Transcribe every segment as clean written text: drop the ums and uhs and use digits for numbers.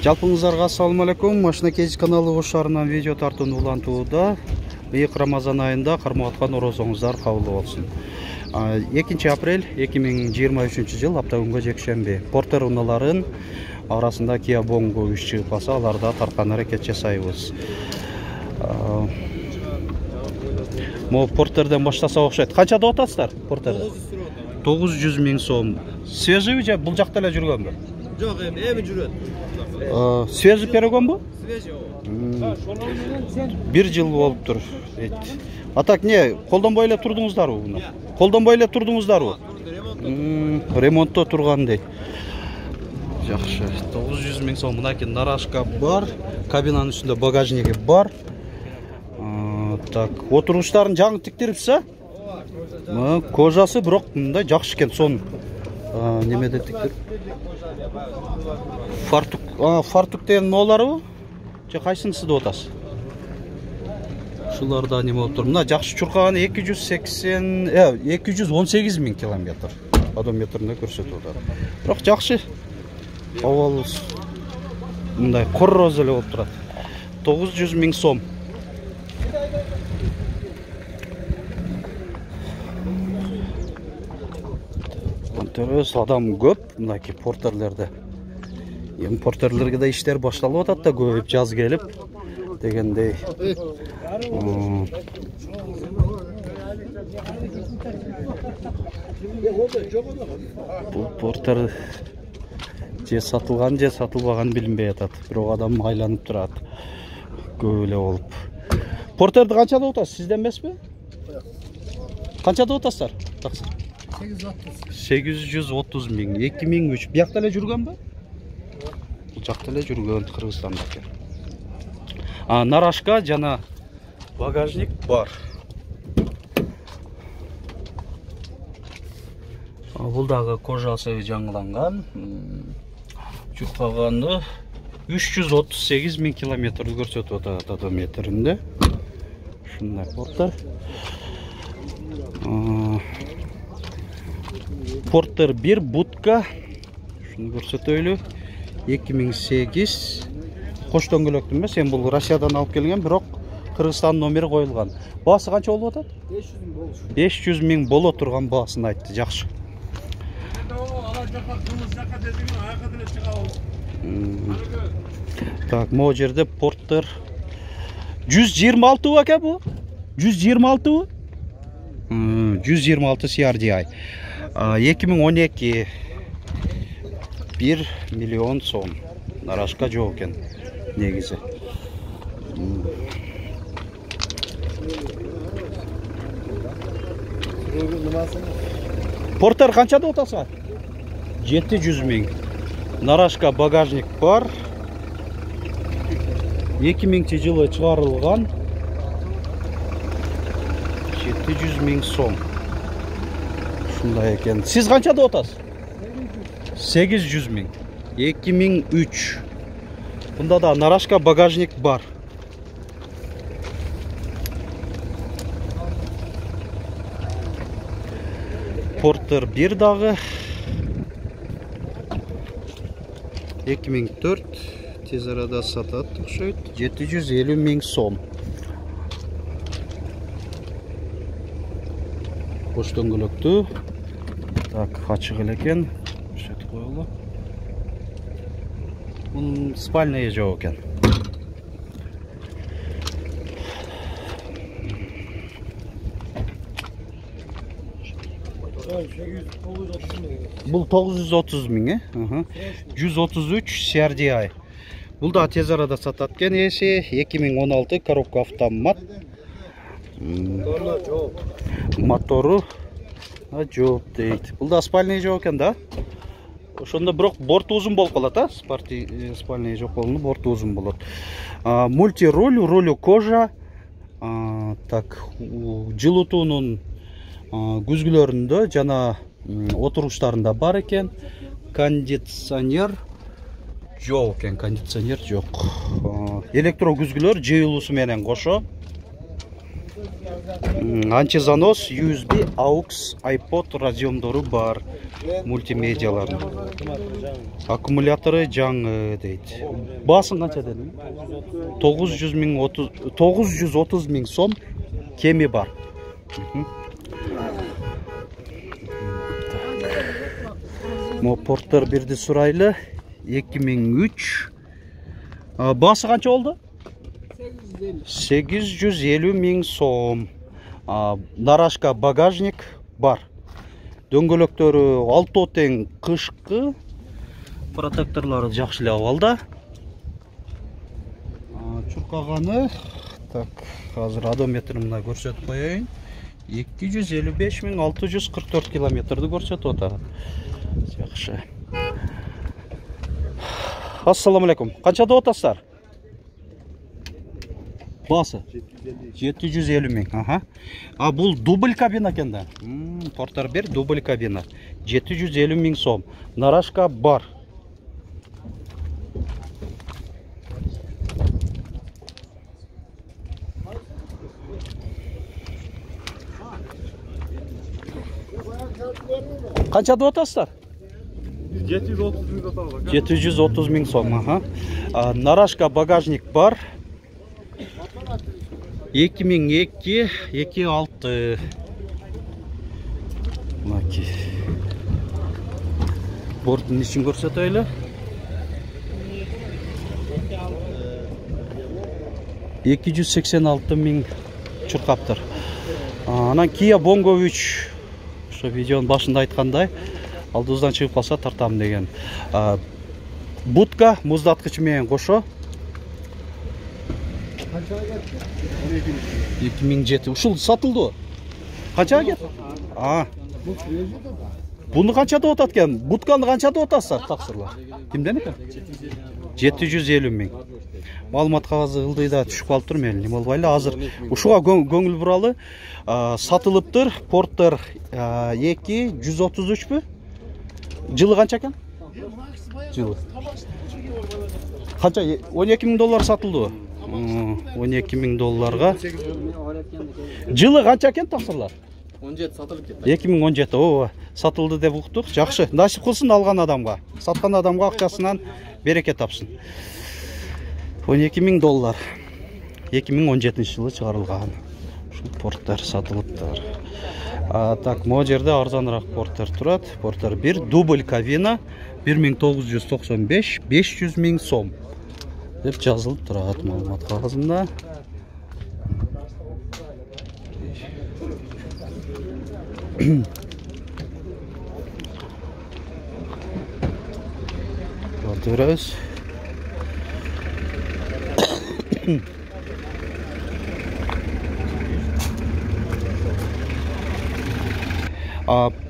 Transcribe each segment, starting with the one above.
Жалпыңыздарга ассалому алейкум. Машина Кез каналы ошарынан видео тартууну улантууда. Быйык Рамазан айында кармап аткан орозоңуздар кабыл болсун. 2 апрель 2023 жыл апта күнгө жекшемби. Портер унааларын арасында Kia Bongo 3 чыгып калса, аларда тарткан аракет жасайбыз. Мо портерден баштаса окшойт. Канча деп атасыздар? Портерде 900 000 сом. Свежий же бул жакта эле жүргөнбү? Жок, эми жүрөт. Свежий перегон бу? Свежий. 1 жыл болуптур. А так не, колдонбой эле турдуңуздарбы буну? Колдонбой эле турдуңуздарбы? Ремонтто турган дейт. Жакшы. 900 000 сом. Мынакей нарашка бар, кабинанын үстүндө багажниги бар. Так, отуруштарын жаңы тиктирипсиз, а? Кожасы бирок мындай жакшы экен, сон немеде тиктирип. Фартук деген моларбы? Же кайсынысы деп атасыз? Шуларда неме болуп тур. Мына жакшы чуркаганы 218 000 километр. Одометринде көрсөтүп атат. Бирок жакшы. Авал мындай корроз эле болуп турат. 900 000 сом. Терөз адам көп, мынакей портерлерде. Эми портерлерге да иштер башталып атат да, көбөйүп жаз келип дегендей. Бул портер же сатылган же сатылбаган билинбей атат. Бирок адам айланып турат. Көп эле болуп. Портерди канча деп атасыз? Сизден эмеспи? Канча деп атасыздар? 830 000, 2003. Биякта эле жүргөн бе? Бул жакта эле жүргөн, Кыргызстанда. Нарашка жана багажник бар. Бул дагы кожасы жаңыланган. Чуркаганы 338 000 километр көрсөтүп атат одометринде. Ушундай портер. Портер 1 будка. Шуну көрсөтөйлү. 2008 кош дөңгөлөктүн эмес, эми бул Россиядан алып келген, бирок Кыргызстан номери коюлган. Баасы канча болуп атат? 500 000 боло турган баасын айтты, жакшы. Так, могу жерде портер 126 экен бу? 126 126 CRDI. 2012 1 миллион сом. Нарашка жок экен негизи. Портер канча деп атасыңар? 700 000. Нарашка багажник бар. 2000-жылы чыгарылган. 700 000 сом. Шундай экен. Сиз канча деп атасыз? 800 000. 2003. Бунда да нарашка багажник бар. Портер 1 дагы 2004. Тез арада сатат окшойт. 750 000 сом. Кош дөңгөлөктүү. Так, ачык элекен. Шет коелу. Бул спальный жок экен. Бул 930 000, 133 CRDI. Бул да тез арада сатат экен, эси 2016 коробка автомат. Мотору жок дейт. Бул да спальный жок экен да. Ошондо бирок борту узун болуп калат, а? Спальный жок болгондо борту узун болот. Мультируль, рулю кожа. Так, жылытуунун күзгүлөрүндө жана отуруштарында бар экен. Кондиционер жок экен, кондиционер жок. Электро күзгүлөр жыйылуусу менен кошо. Антизанос, USB, AUX, iPod разъемдору бар. Мультимедиалар. Аккумуляторы жаңы дейді. Басын қанша дедім? 930 мың сом кеми бар. Порттар берді сұрайлы. 2003. Басы қанша олды? 850 мың сом. Нарашка багажник бар. Дөңгөлөктөрү 6 тең кышкы. Протекторлары жакшылап алды. Чуркаганы. Так, азыр одометримде көрсөтүп коеюн. 255.644 километрди көрсөтүп атат. Жакшы. Ассаламу алейкум. Канча деп атасыздар? Басы 750 мың. Аха. Бул дубль кабина экен да. Порттар бер дубль кабина. 750 мың сом. Нарашка бар. Канча деп атасыздар? 730 мың сом. Аха. Нарашка багажник бар. 2002, 2006. Маки. Борттун ишин көрсөтөлү. 286 мың чуркаптыр. Анан Kia Bongo 3. Ошо видеонун башында айткандай, алдыбыздан чыгып калса тартам деген. Будка муздаткыч менен кошо. 2007. Ушул сатылды. Канчага кетти? Буну канча деп атат экен? Будканы канча деп атасыздар, таксырлар? Кимден экен? 750 мың. Маалымат кагазы ылдыйда түшүп калып тур мен. Эме болбайлы азыр ушуга көңүл буралы. Сатылыптыр. Порттар 233пү? Жылы канча экен? Жылы. Канча? 12 мың доллар сатылды. 12 мың долларга. Жылы канча экен таксырлар? 17 сатылып кетти. 2017. Ооба, сатылды деп уктук. Жакшы. Насип кылсын алган адамга. Саткан адамга акчасынан береке тапсын. 12 мың доллар. 2017 жылы чыгарылган. Ушул порттар сатылыптыр. Так, могу жерде арзаныраак порттар турат. Порттар 1 дубль кабина 1995 500 мың сом деп жазылып турат маалымат кагазында. Görürüz.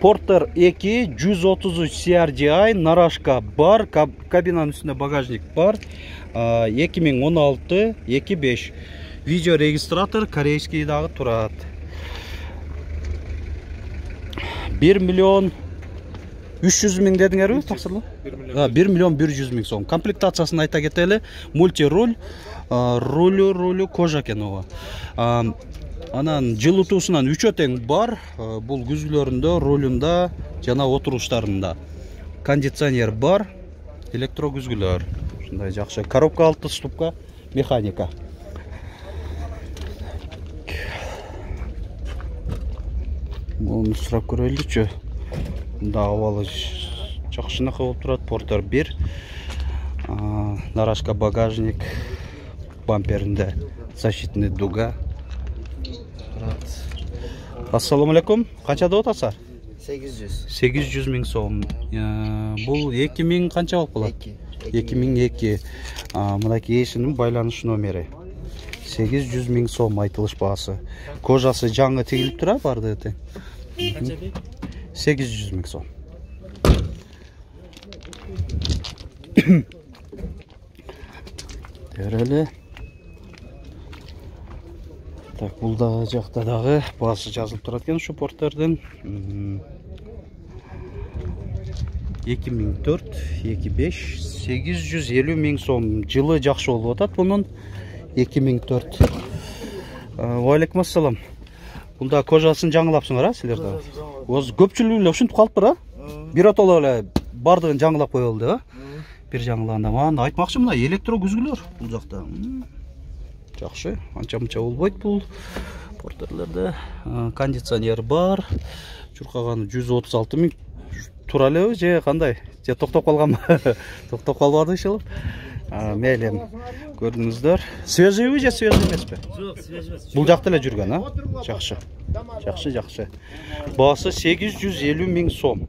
Porter 2 133 CRDI нарашка бар, кабинанын үстүндө багажник бар. 2016 25 видео регистратор корейский дагы турат. 1 миллион 300 мың дедиңерби таксырлы? 1 миллион 100 мың сом. Комплектациясын айта кетели. Мультируль, рулю кожа экен ого. Анан жылытуусунан 3 тең бар. Бул күзгүлөрүндө, рулунда жана отуруштарында. Кондиционер бар, электро күзгүлөр. Ушундай жакшы. Коробка алты ступка, механика. Bunu сурап көрөлүчү. Мында абалы жакшынака болуп турат. Porter 1. Нарашка багажник бамперинде защитный дуга. Ассаламу алейкум. Канча деп атасыздар? 800 мың сом. Бул 2000 канча болуп калат? 2002. Мынакей эшинин байланыш номери. 800 мың сом айтылыш баасы. Кожасы жаңы тигилип тура барды эте. 800 мың сом. Тереле. Так, бул да жакта дагы баасы жазылып турат экен ушу Porterдин. 2004, 2005, 850 мың сом. Жылы жакшы болуп атат бунун. 2004. Алейкум ассалам. Бунда кожасын жаңылапсыңар, а силерде? Оз көпчүлүк эле ушинтип калыптыр, а? Бир отоло эле бардыгын жаңылап кое алды, а? Бир жаңылаганда мана айтмакчы мына электро күзгүлөр бул жакта. Жакшы, анча-мынча болбойт бул портерлерде. Кондиционер бар. Чуркаганы 136 миң. Тура элеби же кандай? Же токтоп калганбы? Токтоп калбады иншалла. Мейлем көрдүңүздөр. Свежийби же свежий эмеспи? Жок, свежий эмес. Бул жакта эле жүргөн, а? Жакшы. Жакшы. Баасы 850 миң сом.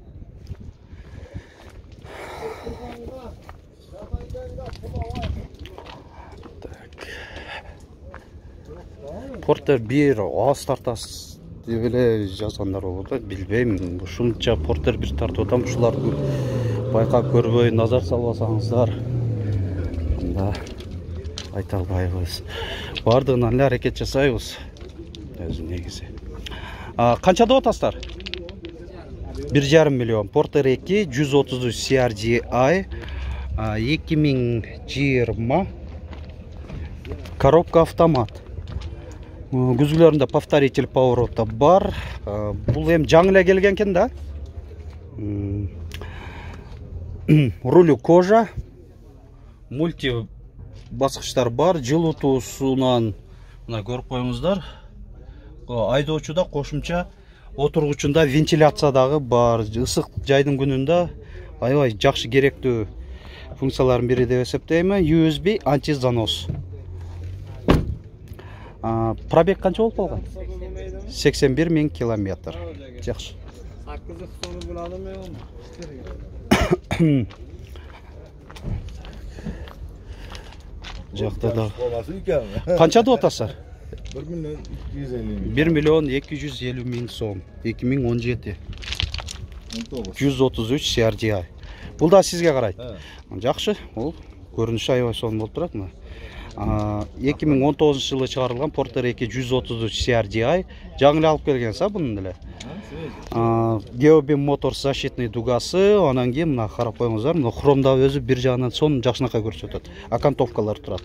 Портер бир аз тартас деп эле жазгандар болот, билбейм. Ушунча портер бир тартып атам, ушуларды байкап көрбөй, назар салбасаңыздар. Анда айта албайбыз. Бардыгынан эле аракет жасайбыз. Өзү негизи. Канча деп атасыздар? 1,5 миллион. Портер 2 133 CRDI 2020 коробка автомат. Күзгүлөрүндө повторитель поворота бар. Бул эми жаңы эле келген экен да. Рулю кожа. Мульти баскычтар бар. Жылытуусунан мына көрүп коюңуздар. Айдоочуда кошумча отургучунда вентиляция дагы бар. Ысык жайдын күнүндө аябай жакшы керектүү функциялардын бири деп эсептейм. USB антизанос. Пробег канча болуп калган? 81 миң километр. Жакшы. Жакта да. Канча деп атасыздар? 1 миллион 250 миң сом. 2017. 133 CRDI. Бул да сизге карайт. Жакшы. Бул көрүнүшү аябай сонун болуп турат мына. 2019 жылы чыгарылган Porter 2 133 CRDI жаңы эле алып келген са бунун эле. Geobim мотор защитный дугасы, анан кийин мына карап коюңуздар, мына хромда өзү бир жагынан сонун жакшынакай көрсөтөт. Окантовкалар турат.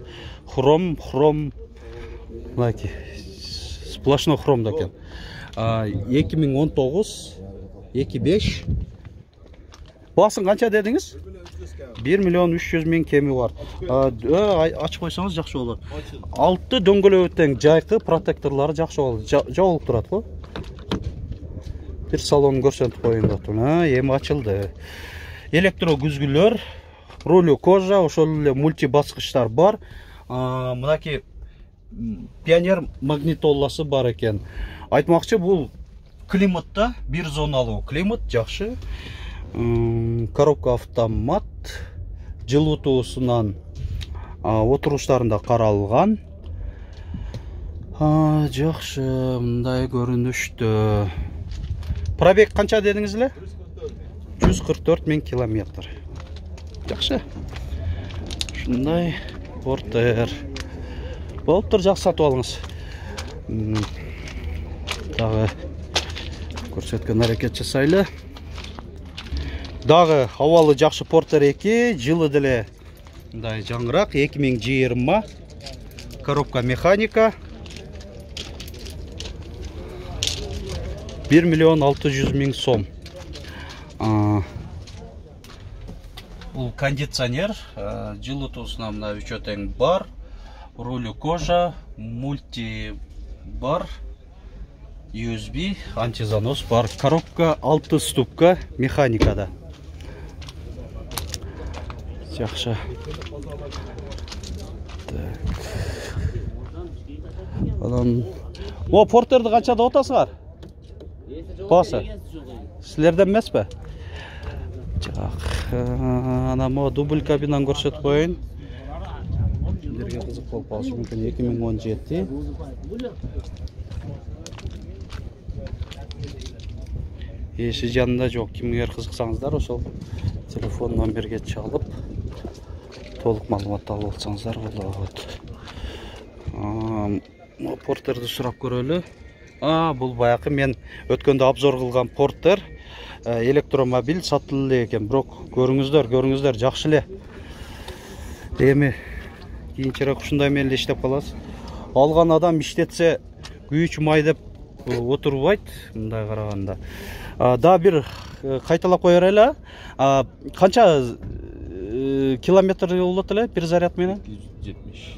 Хром мынакей сплошной хромда экен. 2019 25 Басын канча дедиңиз? 1 миллион 300 миң кеми бар. Ачып койсоңуз жакшы болот. Алты дөңгөлөктөн жайкы протекторлору жакшы болот. Жабылып турат го. Бир салонун көрсөтүп коюйн деп турмун. Эми ачылды. Электро күзгүлөр, рулю кожа, ошол эле мульти баскычтар бар. Мынакей пионер магнитоласы бар экен. Айтмакчы бул климатта бир зоналуу климат жакшы. Коробка автомат, жылытуусунан отуруштарында каралган. Жакшы, мындай көрүнүштө. Пробег канча дедиңиз эле? 144 миң километр. Жакшы. Ушундай Porter. Болуптур, жакшы сатып алыңыз. Дагы көрсөткөн аракет жасайлы. Дагы абалы жакшы Porter 2, жылы деле мындай жаңыраак 2020 коробка механика 1 миллион 600 миң сом. Бул кондиционер, жылытуусуна мына үчөтең бар, рулю кожа, мульти бар, USB, антизанос бар, коробка 6 ступка механикада. Жакшы. Анан Porterди канча деп атасыңар? Басы. Силерден эмеспи? Жак. Ана мо дубль кабинаны көрсөтүп коюйн. Кимдерге кызык болуп калышы мүмкүн 2017. Эши жанында жок. Кимге кызыксаңыздар, ошол телефон номерге чалып толук маалымат алып алсаңыздар болот. Porterди сурап көрөлү. Бул баякы мен өткөндө обзор кылган Porter электромобиль сатылды эле экен. Бирок көрүңүздөр жакшы эле. Эми кийинчерээк ушундай менен иштеп калабыз. алган адам иштетсе күйүүчү май деп отурбайт мындай караганда. Да бир кайталап коер эле. Канча километр болот эле бир заряд менен?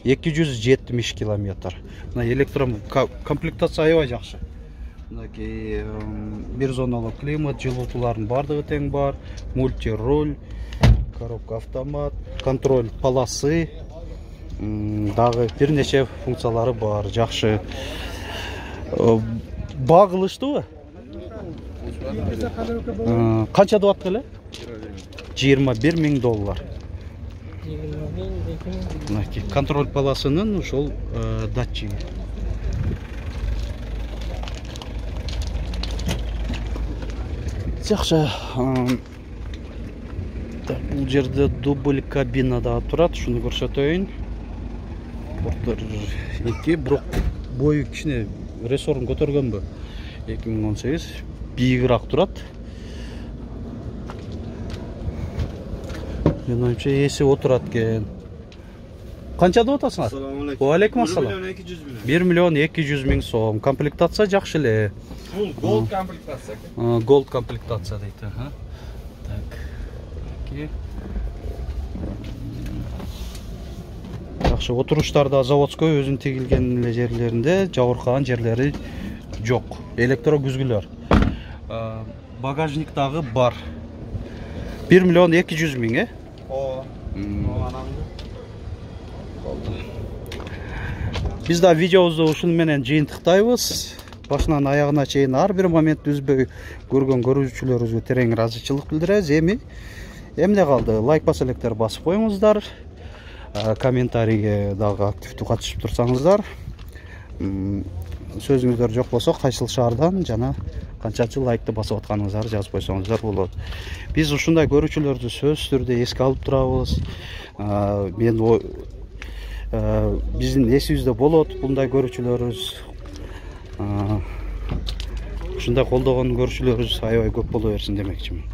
270 километр. Мына электрон комплектация аябай жакшы. Мынакей бир зоналуу климат, жылытуулардын бардыгы тең бар, мультируль, коробка автомат, контроль полосы, дагы бир нече функциялары бар, жакшы. Багылыштыбы? Канча деп эле? $21,000. Мынакей контроль полосынын ошол датчиги. Жакшы. Бул жерде дубль кабина да турат, шуну көрсөтөйүн. Борттор 2, бирок бою кичине рессорун көтөргөнбү? 2018 бийигирээк турат. Мен ойымча эси отурат экен. Канча деп атасыңар? Assalomu alaykum. Ва алейкум ассалам. 1,200,000. $1,200,000 комплектация жакшы эле. Full gold комплектация. Gold комплектация дейт. Так. Жакшы, отуруштарда заводской өзүн тигилген эле жерлеринде, жабыркаган жерлери жок. Электро күзгүлөр. Багажник дагы бар. 1,200,000, О. Биз да видеобузду ушун менен жыйынтыктайбыз. Башынан аягына чейин ар бир момент үзбөй көргөн көрүүчүлөрүбүзгө терең ыраазычылык билдиребиз. Эмне калды? Лайк басып электер басып коюңуздар. Комментарийге дагы активдүү катышып турсаңыздар. Сөзүңүздөр жок болсо кайсыл шаардан жана канчачы лайкты басып атканыңыздарды жазып койсоңуздар болот. Биз ушундай көрүүчүлөрдү сөзсүз түрдө эске алып турабыз. Биздин эсибизде болот мындай көрүүчүлөрүбүз. Ушундай колдогон көрүүчүлөрүбүз аябай көп боло берсин демекчимин.